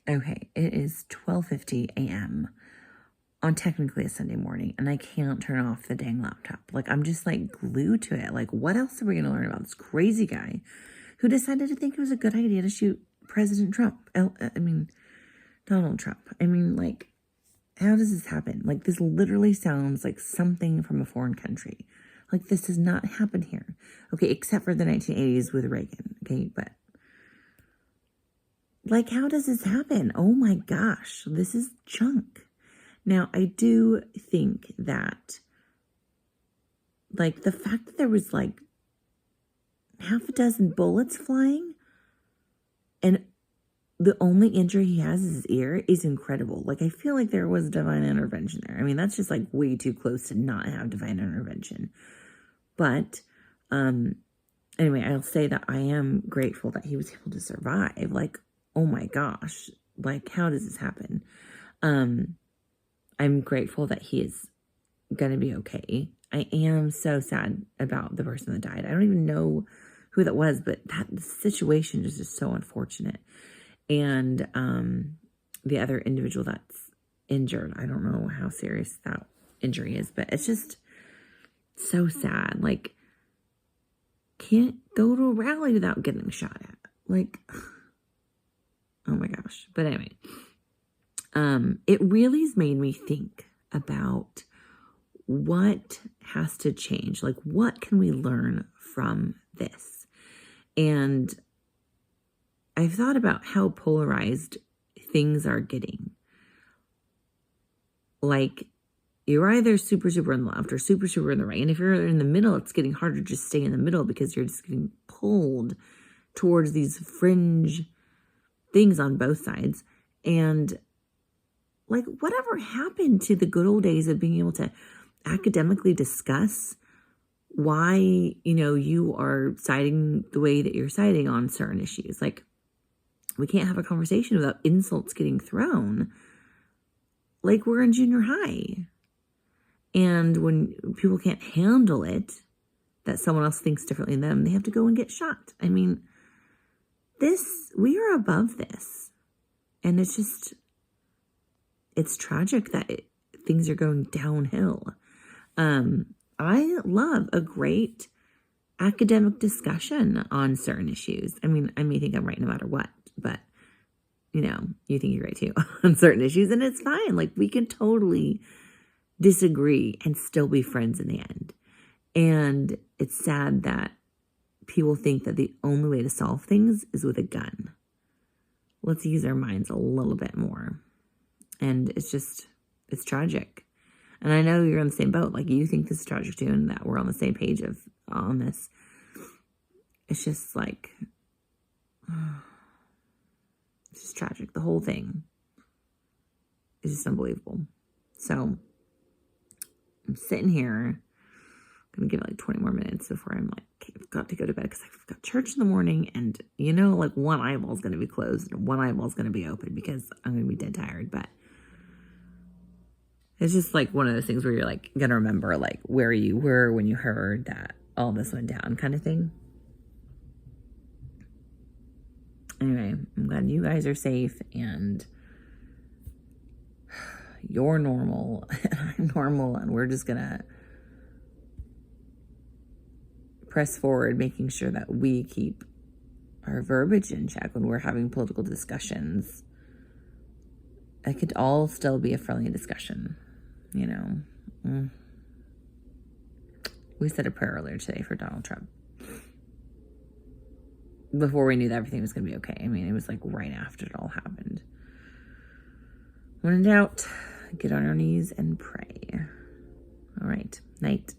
Okay, it is 12:50 a.m. on technically a Sunday morning, and I can't turn off the dang laptop. Like, I'm just like glued to it. Like, what else are we going to learn about this crazy guy who decided to think it was a good idea to shoot President Trump? I mean, Donald Trump. I mean, like, how does this happen? Like, this literally sounds like something from a foreign country. Like, this does not happen here. Okay, except for the 1980s with Reagan. Okay, but like, how does this happen? Oh my gosh, this is junk. Now, I do think that, like, the fact that there was, like, half a dozen bullets flying and the only injury he has is his ear is incredible. Like, I feel like there was divine intervention there. I mean, that's just, like, way too close to not have divine intervention. But, anyway, I'll say that I am grateful that he was able to survive. Like, oh my gosh, like, how does this happen? I'm grateful that he is going to be okay. I am so sad about the person that died. I don't even know who that was, but that situation just is so unfortunate. And the other individual that's injured, I don't know how serious that injury is, but it's just so sad. Like, can't go to a rally without getting shot at. Like, oh my gosh. But anyway, it really has made me think about what has to change. Like, what can we learn from this? And I've thought about how polarized things are getting. Like, you're either super, super in the left or super, super in the right. And if you're in the middle, it's getting harder to just stay in the middle because you're just getting pulled towards these fringe things on both sides. And like, whatever happened to the good old days of being able to academically discuss why, you are siding the way that you're siding on certain issues? Like, we can't have a conversation without insults getting thrown. Like, we're in junior high. And when people can't handle it, that someone else thinks differently than them, they have to go and get shot. I mean, we are above this. And it's tragic that things are going downhill. I love a great academic discussion on certain issues. I mean, I may think I'm right no matter what, but you think you're right too on certain issues, and it's fine. Like, we can totally disagree and still be friends in the end. And it's sad that people think that the only way to solve things is with a gun. Let's use our minds a little bit more. And it's tragic. And I know you're on the same boat. Like, you think this is tragic too, and that we're on the same page on this. It's just like, it's just tragic. The whole thing is just unbelievable. So I'm sitting here. I'm going to give it like 20 more minutes before I'm like, okay, I've got to go to bed because I've got church in the morning, and like, one eyeball is going to be closed and one eyeball is going to be open because I'm going to be dead tired. But it's just like one of those things where you're like going to remember like where you were when you heard that all this went down, kind of thing. Anyway, I'm glad you guys are safe and you're normal and I'm normal, and we're just going to press forward, making sure that we keep our verbiage in check when we're having political discussions. It could all still be a friendly discussion, We said a prayer earlier today for Donald Trump. Before we knew that everything was going to be okay. I mean, it was like right after it all happened. When in doubt, get on your knees and pray. All right. Night.